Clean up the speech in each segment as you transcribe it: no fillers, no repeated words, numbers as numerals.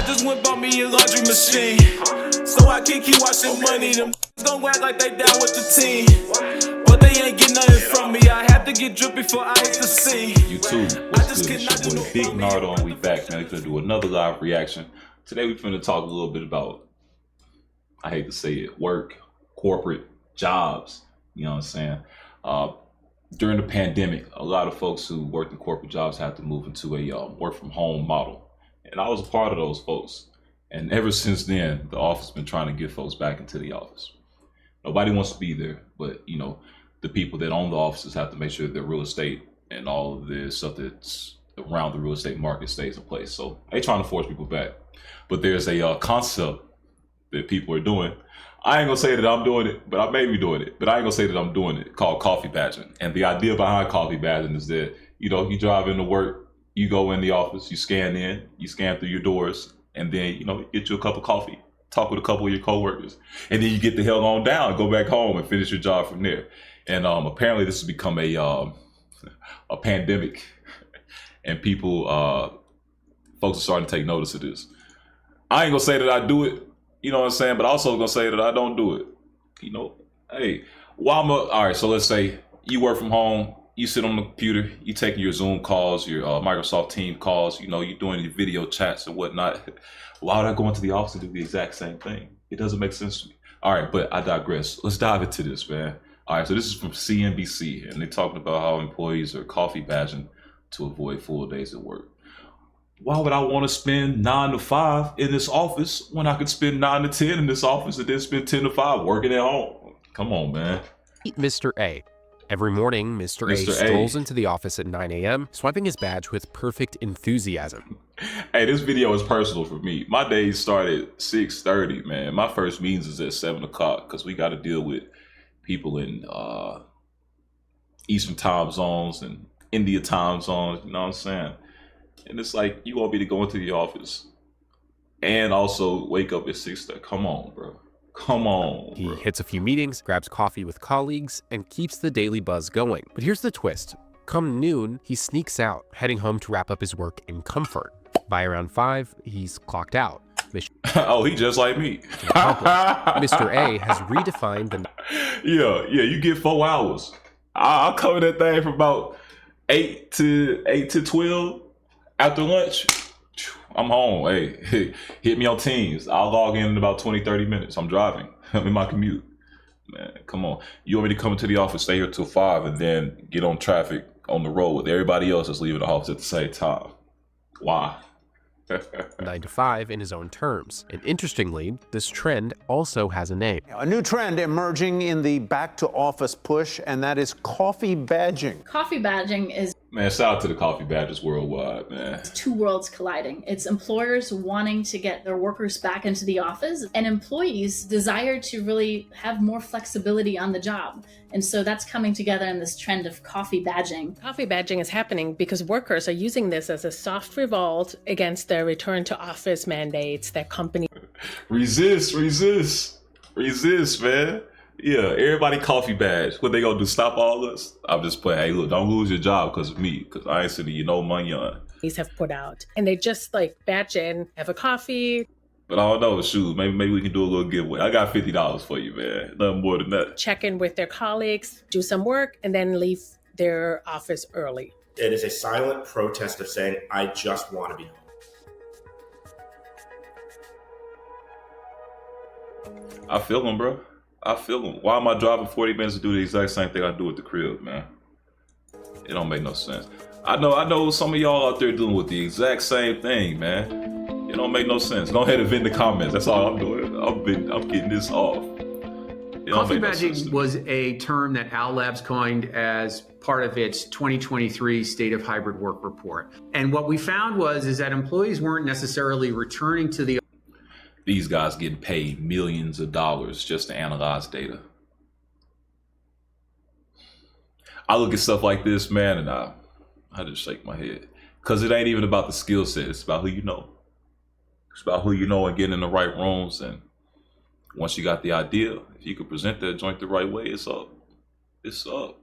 just went bought me a laundry machine, so I can keep washing money. Them gon' act like they down with the team, but they ain't get nothing from me. I have to get dripped before I hit the scene. YouTube, what's good? It's your boy Big Nardo, and we back, man. We're gonna do another live reaction. Today we're gonna talk a little bit about, I hate to say it, work, corporate, jobs. You know what I'm saying? During the pandemic, a lot of folks who worked in corporate jobs had to move into a work from home model. And I was a part of those folks. And ever since then, the office has been trying to get folks back into the office. Nobody wants to be there, but you know, the people that own the offices have to make sure their real estate and all of the stuff that's around the real estate market stays in place. So they're trying to force people back. But there's a concept that people are doing. I ain't gonna say that I'm doing it, but I may be doing it. But I ain't gonna say that I'm doing it, called coffee badging. And the idea behind coffee badging is that, you know, you drive into work, you go in the office, you scan through your doors, and then, you know, you get you a cup of coffee, talk with a couple of your coworkers, and then you get the hell on down, go back home and finish your job from there. And apparently this has become a pandemic, and people, folks are starting to take notice of this. I ain't gonna say that I do it, you know what I'm saying? But also gonna say that I don't do it. You know, hey, all right, so let's say you work from home, you sit on the computer, you taking your Zoom calls, your Microsoft Teams calls, you know, you're doing your video chats and whatnot. Why would I go into the office and do the exact same thing? It doesn't make sense to me. All right, but I digress. Let's dive into this, man. All right, so this is from CNBC, and they're talking about how employees are coffee badging to avoid full days at work. Why would I want to spend 9 to 5 in this office when I could spend 9 to 10 in this office and then spend 10 to 5 working at home? Come on, man. Mr. A. Every morning, Mr. A strolls into the office at 9 a.m., swiping his badge with perfect enthusiasm. Hey, this video is personal for me. My days start at 6:30, man. My first meetings is at 7 o'clock because we got to deal with people in Eastern time zones and India time zones, you know what I'm saying? And it's like, you want me to go into the office and also wake up at 6:30. Come on, bro. Come on, He bro. hits a few meetings, grabs coffee with colleagues, and keeps the daily buzz going. But here's the twist. Come noon, he sneaks out, heading home to wrap up his work in comfort. By around 5, he's clocked out. Oh, he just like me. Mr. A has redefined the... Yeah, you get 4 hours. I'll cover that thing from about 8 to 12. After lunch, I'm home. Hey, hit me on Teams. I'll log in about 20, 30 minutes. I'm driving. I'm in my commute. Man, come on. You want me to come into the office, stay here till 5, and then get on traffic on the road with everybody else that's leaving the office at the same time. Why? 9 to 5 in his own terms. And interestingly, this trend also has a name. A new trend emerging in the back to office push, and that is coffee badging. Coffee badging is... Man, shout out to the coffee badgers worldwide, man. Two worlds colliding. It's employers wanting to get their workers back into the office, and employees desire to really have more flexibility on the job. And so that's coming together in this trend of coffee badging. Coffee badging is happening because workers are using this as a soft revolt against their return to office mandates, their company. Resist, man. Yeah, everybody coffee badge. What they gonna do, stop all this? I'm just playing. Hey, look, don't lose your job because of me, because I ain't sending you no money on. These have put out, and they just like badge in, have a coffee. But I don't know, shoot, maybe we can do a little giveaway. I got $50 for you, man. Nothing more than that. Check in with their colleagues, do some work, and then leave their office early. It is a silent protest of saying, I just want to be home. I feel them, bro. I feel them. Why am I driving 40 minutes to do the exact same thing I do at the crib, man? It don't make no sense. I know some of y'all out there dealing with the exact same thing, man. It don't make no sense. Go ahead and vent in the comments. That's all I'm doing. I'm getting this off. Coffee badging was a term that Owl Labs coined as part of its 2023 State of Hybrid Work report. And what we found is that employees weren't necessarily returning to the... These guys getting paid millions of dollars just to analyze data. I look at stuff like this, man, and I just shake my head. Because it ain't even about the skill set. It's about who you know. It's about who you know and getting in the right rooms. And once you got the idea, if you could present that joint the right way, it's up. It's up.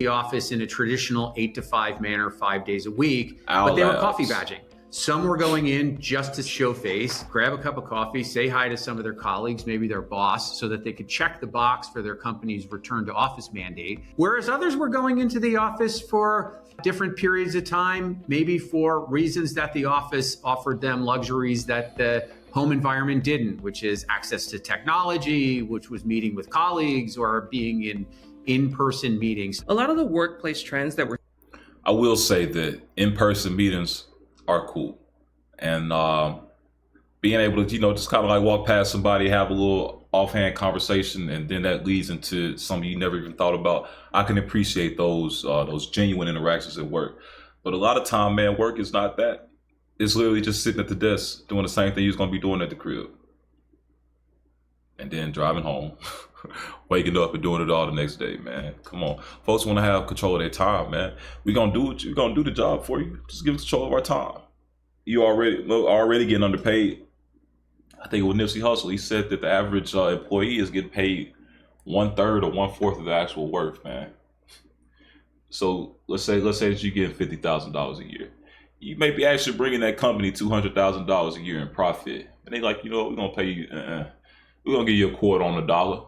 The office in a traditional 8 to 5 manner, 5 days a week, Owl but they were Labs. coffee badging. Some were going in just to show face, grab a cup of coffee, say hi to some of their colleagues, maybe their boss, so that they could check the box for their company's return to office mandate. Whereas others were going into the office for different periods of time, maybe for reasons that the office offered them luxuries that the home environment didn't, which is access to technology, which was meeting with colleagues or being in in-person meetings. A lot of the workplace trends that we're I will say that in-person meetings are cool. And being able to, just kind of like walk past somebody, have a little offhand conversation, and then that leads into something you never even thought about. I can appreciate those genuine interactions at work. But a lot of time, man, work is not that. It's literally just sitting at the desk doing the same thing you're going to be doing at the crib. And then driving home, waking up and doing it all the next day, man. Come on. Folks want to have control of their time, man. We're going to do it. We're going to do the job for you. Just give us control of our time. You already getting underpaid. I think with Nipsey Hussle, he said that the average employee is getting paid 1/3 or 1/4 of the actual worth, man. So let's say that you get $50,000 a year. You may be actually bringing that company $200,000 a year in profit. And they like, we're going to pay you, we're going to give you $0.25.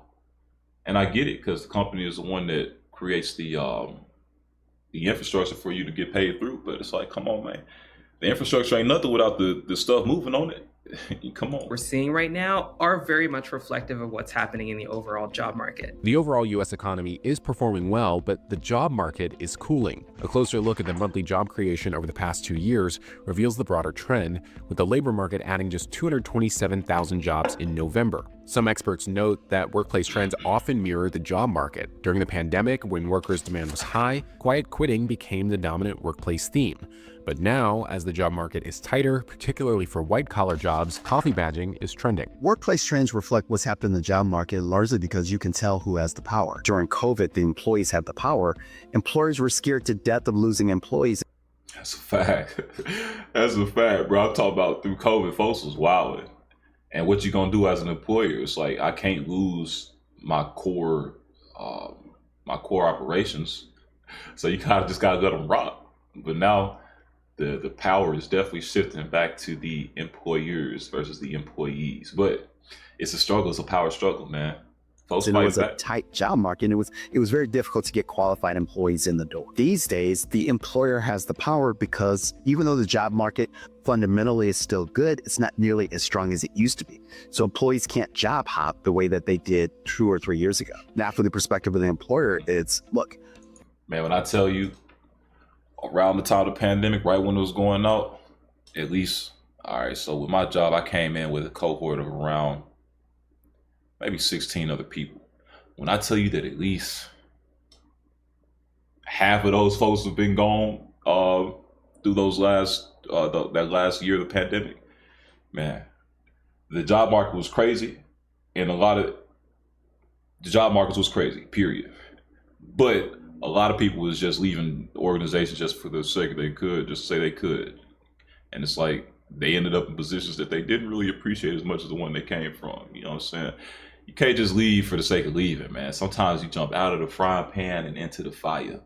And I get it, because the company is the one that creates the infrastructure for you to get paid through. But it's like, come on, man. The infrastructure ain't nothing without the stuff moving on it. Come on. We're seeing right now are very much reflective of what's happening in the overall job market. The overall U.S. economy is performing well, but the job market is cooling. A closer look at the monthly job creation over the past 2 years reveals the broader trend, with the labor market adding just 227,000 jobs in November. Some experts note that workplace trends often mirror the job market. During the pandemic, when workers' demand was high, quiet quitting became the dominant workplace theme. But now, as the job market is tighter, particularly for white-collar jobs, coffee badging is trending. Workplace trends reflect what's happened in the job market largely because you can tell who has the power. During COVID, the employees had the power. Employers were scared to death of losing employees. That's a fact. That's a fact, bro. I'm talking about through COVID, folks was wilding. And what you gonna do as an employer? It's like, I can't lose my core operations. So you kind of just gotta let them rock. But now the power is definitely shifting back to the employers versus the employees. But it's a struggle. It's a power struggle, man. Folks and it was a tight job market. And it was very difficult to get qualified employees in the door. These days, the employer has the power because even though the job market fundamentally is still good, it's not nearly as strong as it used to be. So employees can't job hop the way that they did 2 or 3 years ago. Now, from the perspective of the employer, it's, look. Man, when I tell you, around the time of the pandemic, right when it was going out, at least, all right, so with my job, I came in with a cohort of around maybe 16 other people. When I tell you that at least half of those folks have been gone through those that last year of the pandemic, man, the job market was crazy, and the job market was crazy, period. But a lot of people was just leaving the organization just for the sake they could, just to say they could. And it's like they ended up in positions that they didn't really appreciate as much as the one they came from. You know what I'm saying? You can't just leave for the sake of leaving, man. Sometimes you jump out of the frying pan and into the fire.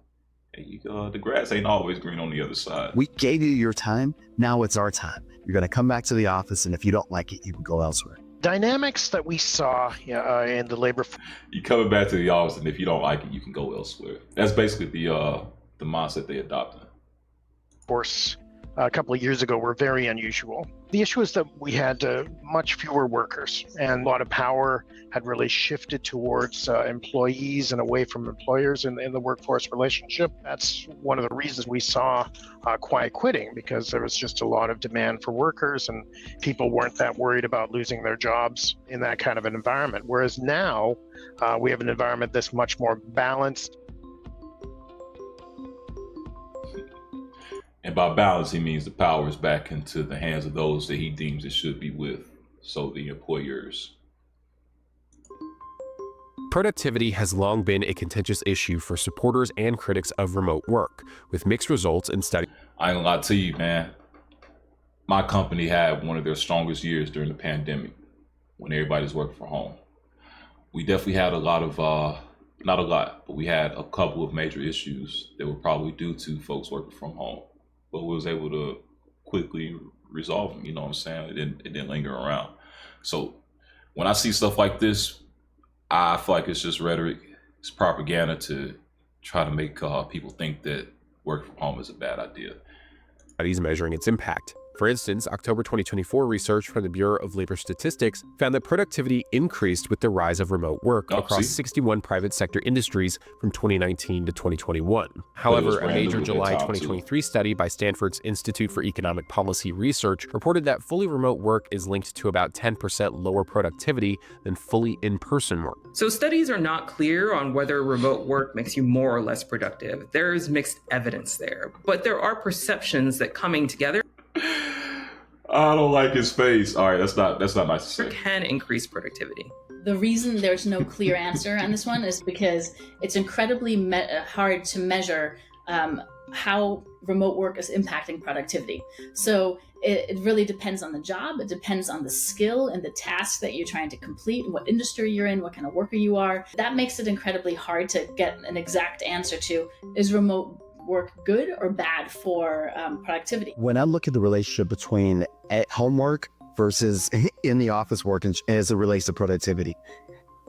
And the grass ain't always green on the other side. We gave you your time. Now it's our time. You're going to come back to the office, and if you don't like it, you can go elsewhere. Dynamics that we saw in the labor. You coming back to the office, and if you don't like it, you can go elsewhere. That's basically the mindset they adopted. Of course, a couple of years ago were very unusual. The issue is that we had much fewer workers, and a lot of power had really shifted towards employees and away from employers in the workforce relationship. That's one of the reasons we saw quiet quitting, because there was just a lot of demand for workers and people weren't that worried about losing their jobs in that kind of an environment. Whereas now we have an environment that's much more balanced. And by balance, he means the power is back into the hands of those that he deems it should be with, so the employers. Productivity has long been a contentious issue for supporters and critics of remote work, with mixed results in studies. I ain't gonna lie to you, man. My company had one of their strongest years during the pandemic when everybody's working from home. We definitely had a lot of, not a lot, but we had a couple of major issues that were probably due to folks working from home. But we was able to quickly resolve them. You know what I'm saying? It didn't linger around. So when I see stuff like this, I feel like it's just rhetoric. It's propaganda to try to make people think that work from home is a bad idea. Studies measuring its impact. For instance, October 2024 research from the Bureau of Labor Statistics found that productivity increased with the rise of remote work across 61 private sector industries from 2019 to 2021. However, a major July 2023 study by Stanford's Institute for Economic Policy Research reported that fully remote work is linked to about 10% lower productivity than fully in-person work. So studies are not clear on whether remote work makes you more or less productive. There is mixed evidence there, but there are perceptions that coming together I don't like his face. All right, that's not nice to say. Can increase productivity. The reason there's no clear answer on this one is because it's incredibly hard to measure how remote work is impacting productivity. So it really depends on the job. It depends on the skill and the task that you're trying to complete, what industry you're in, what kind of worker you are. That makes it incredibly hard to get an exact answer to, is remote work good or bad for productivity? When I look at the relationship between at home work versus in the office work as it relates to productivity,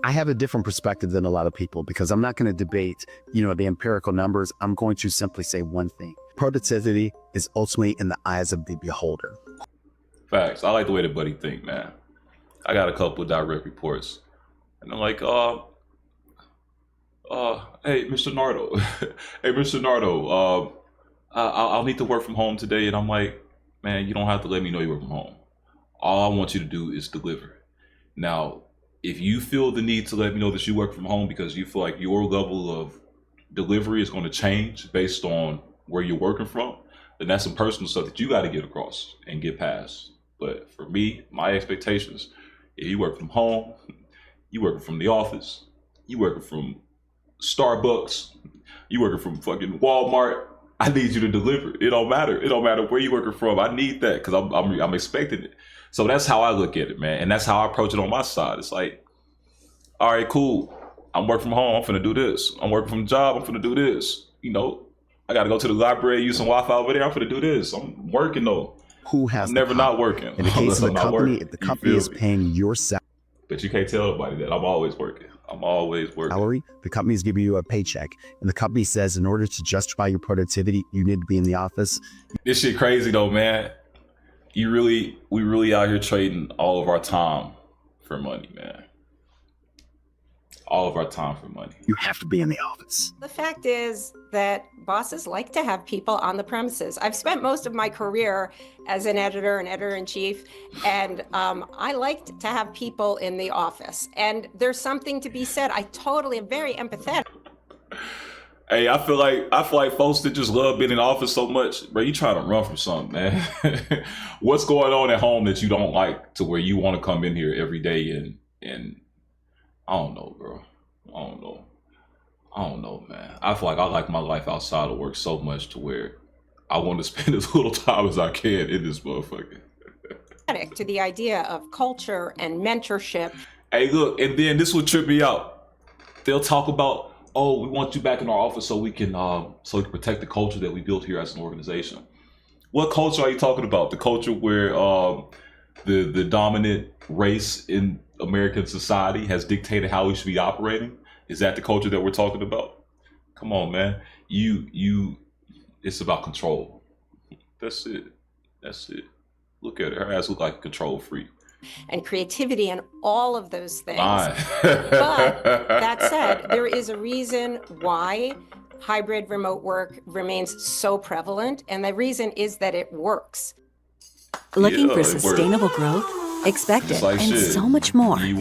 I have a different perspective than a lot of people, because I'm not going to debate, the empirical numbers. I'm going to simply say one thing. Productivity is ultimately in the eyes of the beholder. Facts. I like the way the buddy think, man. I got a couple of direct reports. And I'm like, hey, Mr. Nardo. Hey, Mr. Nardo, I'll need to work from home today. And I'm like, man, you don't have to let me know you work from home. All I want you to do is deliver. Now, if you feel the need to let me know that you work from home because you feel like your level of delivery is going to change based on where you're working from, then that's some personal stuff that you got to get across and get past. But for me, my expectations, if you work from home, you working from the office, you working from Starbucks, you working from fucking Walmart, I need you to deliver. It don't matter. It don't matter where you working from. I need that because I'm expecting it. So that's how I look at it, man. And that's how I approach it on my side. It's like, all right, cool. I'm working from home. I'm finna do this. I'm working from the job. I'm finna do this. I got to go to the library, use some Wi-Fi over there. I'm finna do this. I'm working though. Who has I'm never not working. In the case of the company, if the company is paying your salary. But you can't tell nobody that. I'm always working. I'm always working. Salary, the company is giving you a paycheck. And the company says in order to justify your productivity, you need to be in the office. This shit crazy though, man. We really out here trading all of our time for money, man. All of our time for money. You have to be in the office. The fact is that bosses like to have people on the premises. I've spent most of my career as an editor-in-chief, and I liked to have people in the office. And there's something to be said. I totally am very empathetic. Hey, I feel like folks that just love being in the office so much, bro, you trying to run from something, man. What's going on at home that you don't like to where you want to come in here every day and I don't know, bro. I don't know, man. I feel like I like my life outside of work so much to where I want to spend as little time as I can in this motherfucker. To the idea of culture and mentorship. Hey, look, and then this would trip me out. They'll talk about, oh, we want you back in our office so we can protect the culture that we built here as an organization. What culture are you talking about? The culture where the dominant race in American society has dictated how we should be operating? Is that the culture that we're talking about? Come on, man. It's about control. That's it. Look at her. Her ass look like a control freak. And creativity and all of those things. But that said, there is a reason why hybrid remote work remains so prevalent. And the reason is that it works. Looking for sustainable growth, expected, like and shit. So much more. You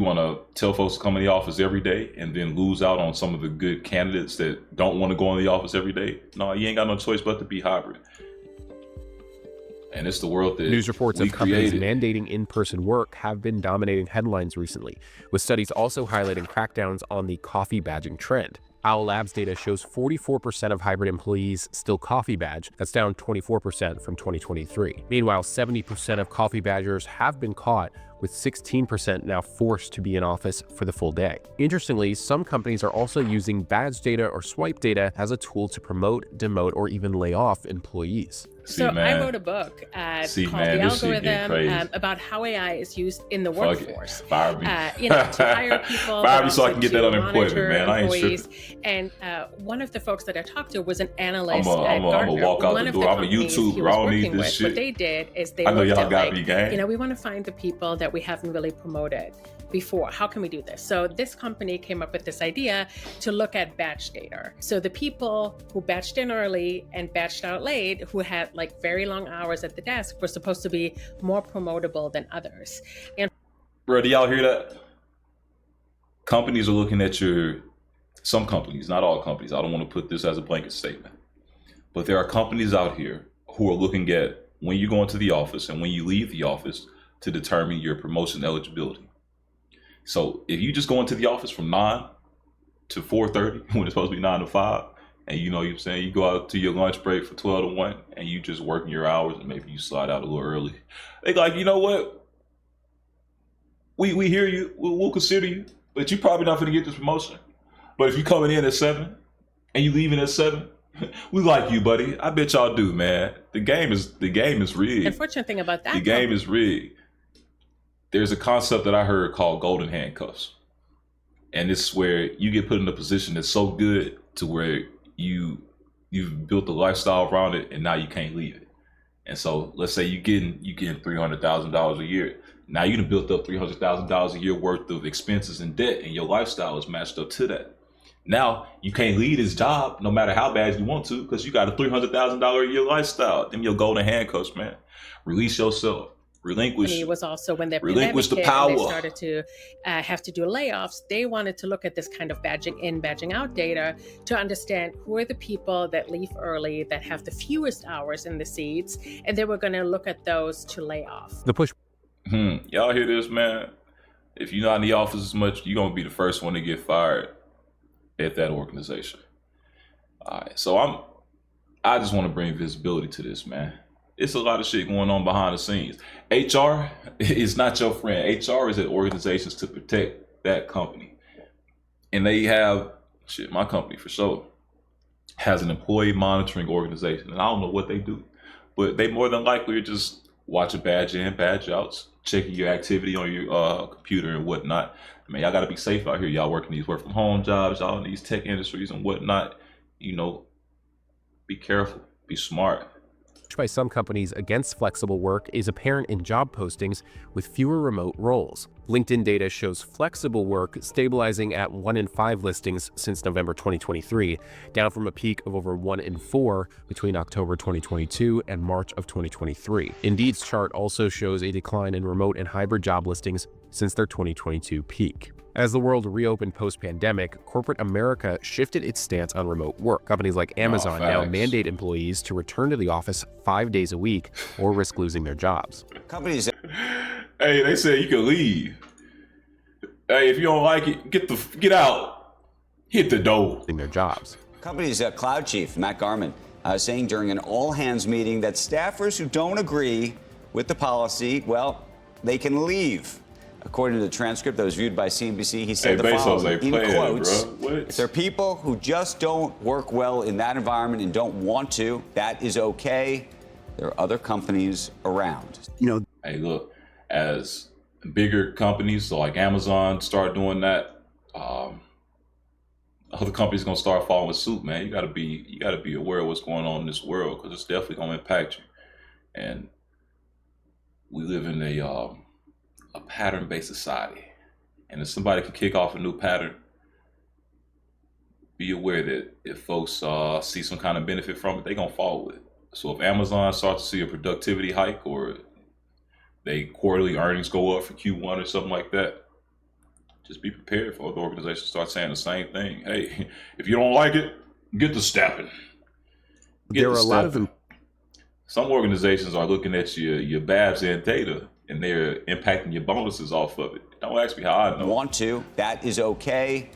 want to tell folks to come in the office every day and then lose out on some of the good candidates that don't want to go in the office every day? No, you ain't got no choice but to be hybrid. And it's the world that news reports of companies created. Mandating in-person work have been dominating headlines recently, with studies also highlighting crackdowns on the coffee badging trend. Owl Labs data shows 44% of hybrid employees still coffee badge. That's down 24% from 2023. Meanwhile, 70% of coffee badgers have been caught, with 16% now forced to be in office for the full day. Interestingly, some companies are also using badge data or swipe data as a tool to promote, demote, or even lay off employees. So I wrote a book called The Algorithm about how AI is used in the workforce. Fire me. To hire people. Fire me so I can get that unemployment, man. I ain't tripping. And one of the folks that I talked to was an analyst at Gartner. I'm gonna walk out the door. I'm a YouTuber. I don't need this shit. What they did is they I know looked y'all at got me, gang. we want to find the people that we haven't really promoted before. How can we do this? So this company came up with this idea to look at badge data. So the people who badged in early and badged out late, who had like very long hours at the desk, were supposed to be more promotable than others. And bro, do y'all hear that? Companies are looking at some companies, not all companies. I don't want to put this as a blanket statement, but there are companies out here who are looking at when you go into the office and when you leave the office to determine your promotion eligibility. So if you just go into the office from 9 to 4:30 when it's supposed to be 9 to 5, and you go out to your lunch break for 12 to 1 and you just working your hours and maybe you slide out a little early, they like, you know what? We hear you, we'll consider you, but you probably not going to get this promotion. But if you coming in at 7 and you leaving at 7, we like you, buddy. I bet y'all do, man. The game is rigged. The unfortunate thing about that, the game is rigged. There's a concept that I heard called golden handcuffs. And this is where you get put in a position that's so good to where you've built a lifestyle around it and now you can't leave it. And so let's say you getting $300,000 a year. Now you done built up $300,000 a year worth of expenses and debt, and your lifestyle is matched up to that. Now you can't leave this job no matter how bad you want to because you got a $300,000 a year lifestyle. Them your golden handcuffs, man. Release yourself. Relinquish. It was also when the relinquish the pandemic power. hit and they started to have to do layoffs. They wanted to look at this kind of badging in, badging out data to understand who are the people that leave early, that have the fewest hours in the seats, and they were going to look at those to lay off. The push. Y'all hear this, man? If you're not in the office as much, you're gonna be the first one to get fired at that organization. All right, so I just want to bring visibility to this, man. It's a lot of shit going on behind the scenes. HR is not your friend. HR is at organizations to protect that company. And they have, my company for sure has an employee monitoring organization. And I don't know what they do, but they more than likely are just watching badge in, badge outs, checking your activity on your computer and whatnot. I mean, y'all got to be safe out here. Y'all working these work from home jobs, y'all in these tech industries and whatnot. Be careful, be smart. By some companies against flexible work is apparent in job postings with fewer remote roles. LinkedIn data shows flexible work stabilizing at 1 in 5 listings since November 2023, down from a peak of over 1 in 4 between October 2022 and March of 2023. Indeed's chart also shows a decline in remote and hybrid job listings since their 2022 peak. As the world reopened post-pandemic, corporate America shifted its stance on remote work. Companies like Amazon now mandate employees to return to the office 5 days a week or risk losing their jobs. Companies, hey, they said you can leave. Hey, if you don't like it, get out. Hit the door. Their jobs. Company's cloud chief, Matt Garman, saying during an all-hands meeting that staffers who don't agree with the policy, well, they can leave. According to the transcript that was viewed by CNBC, he said the following, in quotes, if there are people who just don't work well in that environment and don't want to, that is okay. There are other companies around. Hey, look, as bigger companies, so like Amazon start doing that, other companies gonna start following suit, man. You gotta be aware of what's going on in this world because it's definitely gonna impact you. And we live in a pattern-based society, and if somebody can kick off a new pattern, be aware that if folks see some kind of benefit from it, they're gonna follow it. So if Amazon starts to see a productivity hike or they quarterly earnings go up for Q1 or something like that, just be prepared for other organizations to start saying the same thing. Hey, if you don't like it, get to stepping. There are a lot of them. Some organizations are looking at your badge and data, and they're impacting your bonuses off of it. Don't ask me how I know. Want to, that is okay.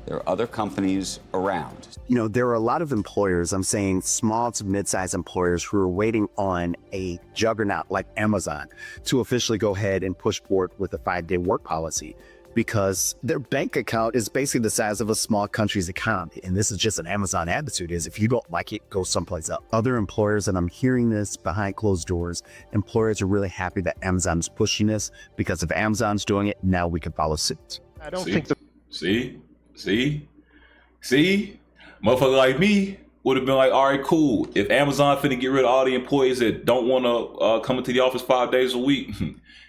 there are other companies around. You know, there are a lot of employers, I'm saying small to mid-sized employers, who are waiting on a juggernaut like Amazon to officially go ahead and push forward with a 5-day work policy, because their bank account is basically the size of a small country's economy. And this is just an Amazon attitude, is if you don't like it, go someplace else. Other employers, and I'm hearing this behind closed doors, employers are really happy that Amazon is pushing this, because if Amazon's doing it, now we can follow suit. I don't think the See? Motherfucker like me would have been like, all right, cool. If Amazon finna get rid of all the employees that don't want to come into the office 5 days a week,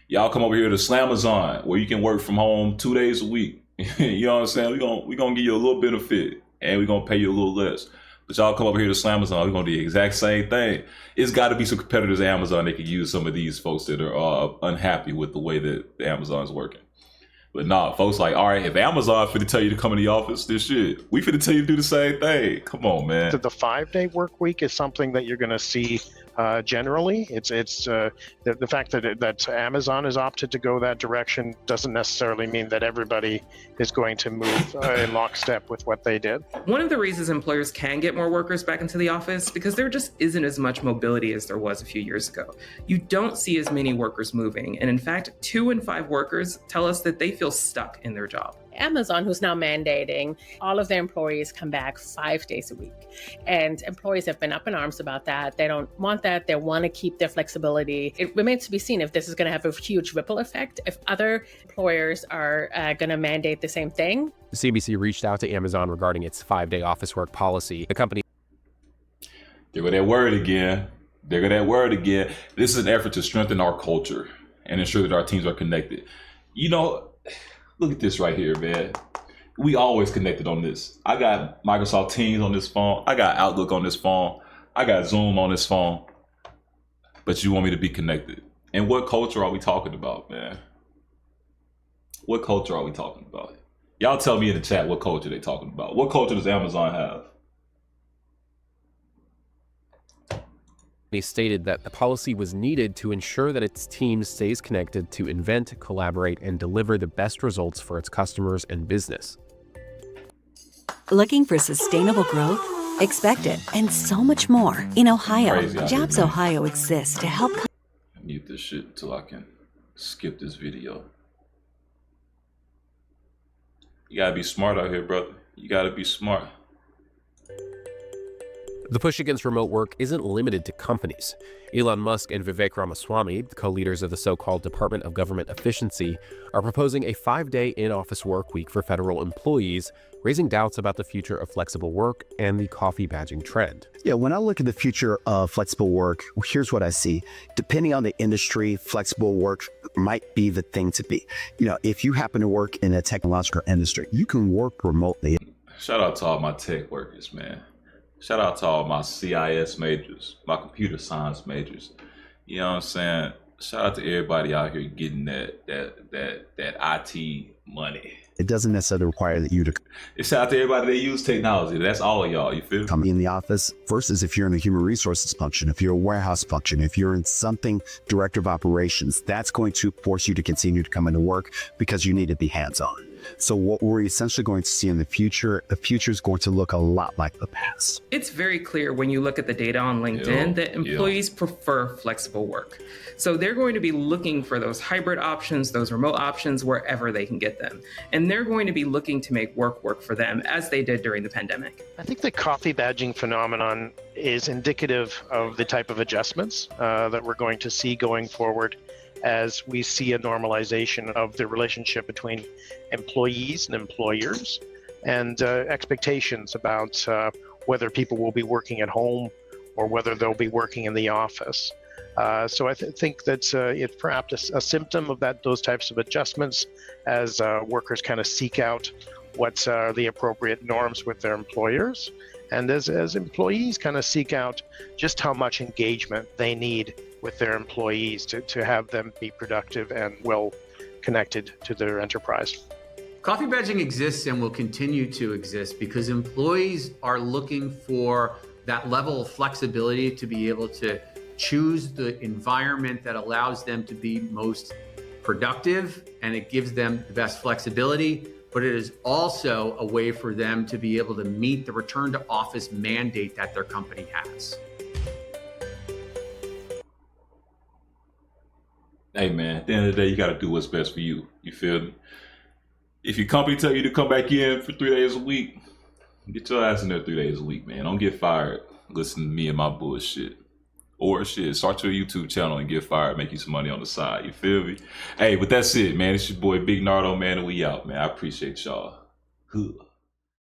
y'all come over here to Slamazon, where you can work from home 2 days a week. You know what I'm saying? We gonna give you a little benefit, and we're gonna pay you a little less. But y'all come over here to Slamazon, we're gonna do the exact same thing. It's got to be some competitors at Amazon that can use some of these folks that are unhappy with the way that Amazon's working. But nah, folks like, all right, if Amazon finna tell you to come in the office, this shit, we finna tell you to do the same thing. Come on, man. The 5-day work week is something that you're going to see generally. It's the fact that Amazon has opted to go that direction doesn't necessarily mean that everybody is going to move in lockstep with what they did. One of the reasons employers can get more workers back into the office, because there just isn't as much mobility as there was a few years ago. You don't see as many workers moving. And in fact, 2 in 5 workers tell us that they feel stuck in their job. Amazon, who's now mandating all of their employees come back 5 days a week. And employees have been up in arms about that. They don't want that. They want to keep their flexibility. It remains to be seen if this is going to have a huge ripple effect, if other employers are going to mandate the same thing. CNBC reached out to Amazon regarding its 5-day office work policy. The company... There go that word again. This is an effort to strengthen our culture and ensure that our teams are connected. You know, look at this right here, man. We always connected on this. I got Microsoft Teams on this phone. I got Outlook on this phone. I got Zoom on this phone. But you want me to be connected. And what culture are we talking about, man? What culture are we talking about? Y'all tell me in the chat what culture they talking about. What culture does Amazon have? They stated that the policy was needed to ensure that its team stays connected to invent, collaborate, and deliver the best results for its customers and business. Looking for sustainable growth? Expect it, and so much more. In Ohio, Jobs Ohio exists to help... Mute this shit until I can skip this video. You gotta be smart out here, brother. You gotta be smart. The push against remote work isn't limited to companies. Elon Musk and Vivek Ramaswamy, the co-leaders of the so-called Department of Government Efficiency, are proposing a 5-day in-office work week for federal employees, raising doubts about the future of flexible work and the coffee badging trend. Yeah, when I look at the future of flexible work, here's what I see. Depending on the industry, flexible work might be the thing to be. You know, if you happen to work in a technological industry, you can work remotely. Shout out to all my tech workers, man. Shout out to all my CIS majors, my computer science majors. You know what I'm saying? Shout out to everybody out here getting that IT money. It doesn't necessarily require that you to... It's out to everybody that use technology. That's all of y'all, you feel? Come in the office versus if you're in the human resources function, if you're a warehouse function, if you're in something director of operations, that's going to force you to continue to come into work because you need to be hands-on. So what we're essentially going to see in the future is going to look a lot like the past. It's very clear when you look at the data on LinkedIn that employees prefer flexible work. So they're going to be looking for those hybrid options, those remote options, wherever they can get them. And they're going to be looking to make work for them, as they did during the pandemic. I think the coffee badging phenomenon is indicative of the type of adjustments that we're going to see going forward as we see a normalization of the relationship between employees and employers, and expectations about whether people will be working at home or whether they'll be working in the office. So I think that it's perhaps a symptom of those types of adjustments as workers kind of seek out what are the appropriate norms with their employers, and as employees kind of seek out just how much engagement they need with their employees to have them be productive and well connected to their enterprise. Coffee badging exists and will continue to exist because employees are looking for that level of flexibility to be able to choose the environment that allows them to be most productive, and it gives them the best flexibility, but it is also a way for them to be able to meet the return to office mandate that their company has. Hey man, at the end of the day, you got to do what's best for you. You feel me? If your company tell you to come back in for 3 days a week, get your ass in there 3 days a week, man. Don't get fired. Listen to me and my bullshit. Or shit, start your YouTube channel and get fired, make you some money on the side. You feel me? Hey, but that's it, man. It's your boy Big Nardo, man, and we out, man. I appreciate y'all.